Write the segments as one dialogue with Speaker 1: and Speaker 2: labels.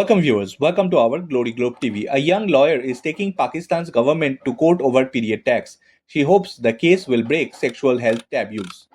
Speaker 1: Welcome viewers, welcome to our Glory Globe TV. A young lawyer is taking Pakistan's government to court over period tax. She hopes the case will break sexual health taboos.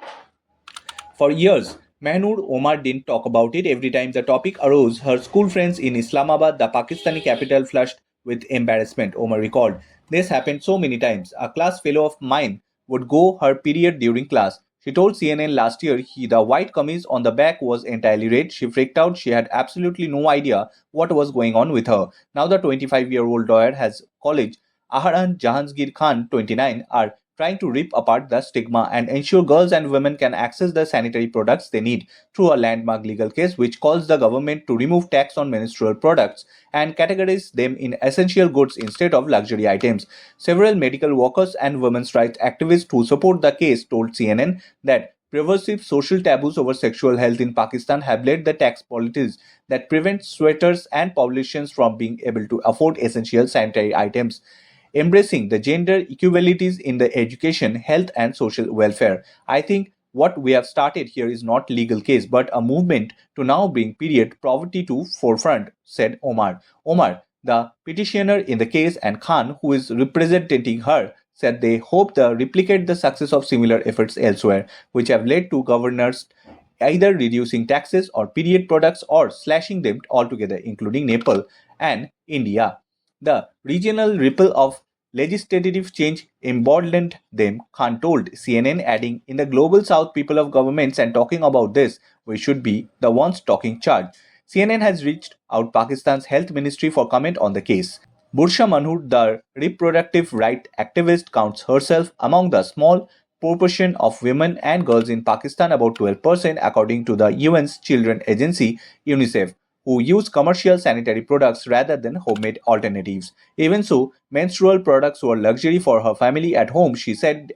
Speaker 1: For years, Mehnoor Omar didn't talk about it. Every time the topic arose, her school friends in Islamabad, the Pakistani capital, flushed with embarrassment. Omar recalled, "This happened so many times. A class fellow of mine would go her period during class. She told CNN last year the white kameez on the back was entirely red. She freaked out. She had absolutely no idea what was going on with her." Now the 25-year-old lawyer has college Ahran Jahangir Khan, 29, are trying to rip apart the stigma and ensure girls and women can access the sanitary products they need through a landmark legal case which calls the government to remove tax on menstrual products and categorize them in essential goods instead of luxury items. Several medical workers and women's rights activists who support the case told CNN that pervasive social taboos over sexual health in Pakistan have led the tax policies that prevent sweaters and populations from being able to afford essential sanitary items, embracing the gender equalities in the education, health, and social welfare. I think what we have started here is not legal case, but a movement to now bring period poverty to forefront, said Omar. Omar, the petitioner in the case, and Khan, who is representing her, said they hope to replicate the success of similar efforts elsewhere, which have led to governors either reducing taxes or period products or slashing them altogether, including Nepal and India. The regional ripple of legislative change emboldened them, Khan told CNN, adding, "In the global south, people of governments and talking about this, we should be the ones talking charge." CNN has reached out Pakistan's health ministry for comment on the case. Bursha Manhoor, the reproductive right activist, counts herself among the small proportion of women and girls in Pakistan, about 12%, according to the UN's Children Agency, UNICEF, who use commercial sanitary products rather than homemade alternatives. Even so, menstrual products were luxury for her family at home, she said,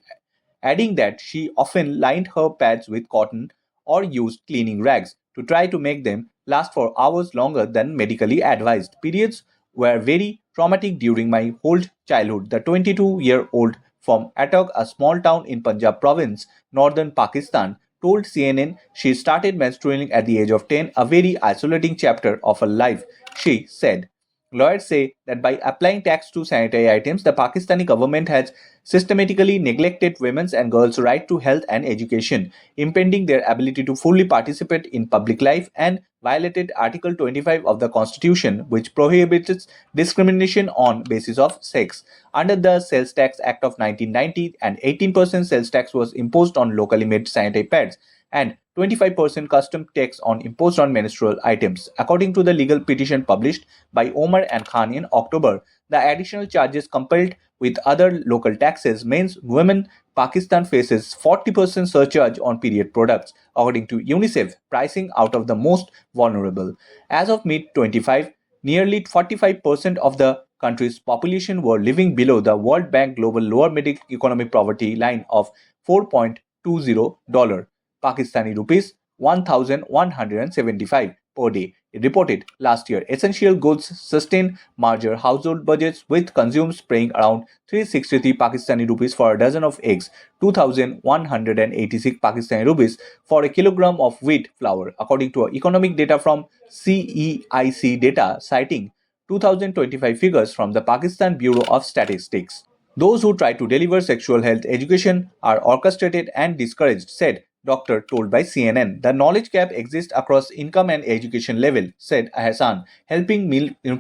Speaker 1: adding that she often lined her pads with cotton or used cleaning rags to try to make them last for hours longer than medically advised. Periods were very traumatic during my whole childhood, the 22-year-old from Attock, a small town in Punjab province, northern Pakistan, told CNN she started menstruating at the age of 10, a very isolating chapter of her life, she said. Lawyers say that by applying tax to sanitary items, the Pakistani government has systematically neglected women's and girls' right to health and education, impeding their ability to fully participate in public life, and violated Article 25 of the Constitution, which prohibits discrimination on basis of sex. Under the Sales Tax Act of 1990, an 18% sales tax was imposed on locally made sanitary pads and 25% custom tax on imposed on menstrual items. According to the legal petition published by Omar and Khan in October, the additional charges coupled with other local taxes means women Pakistan faces 40% surcharge on period products, according to UNICEF, pricing out of the most vulnerable. As of mid-25, nearly 45% of the country's population were living below the World Bank Global Lower Middle Economic Poverty line of $4.20 Pakistani rupees 1,175 per day. It reported last year essential goods sustain major household budgets, with consumers paying around 363 Pakistani rupees for a dozen of eggs, 2,186 Pakistani rupees for a kilogram of wheat flour, according to economic data from CEIC data, citing 2025 figures from the Pakistan Bureau of Statistics. Those who try to deliver sexual health education are orchestrated and discouraged, said doctor told by CNN. The knowledge gap exists across income and education level, said Hassan, helping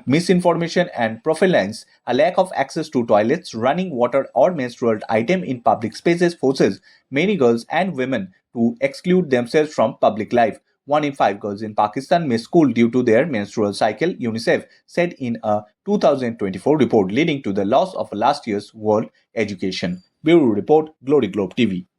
Speaker 1: misinformation and prophylaxis. A lack of access to toilets, running water, or menstrual item in public spaces forces many girls and women to exclude themselves from public life. 1 in 5 girls in Pakistan miss school due to their menstrual cycle, UNICEF said in a 2024 report, leading to the loss of last year's World Education. Bureau Report, Glory Globe TV.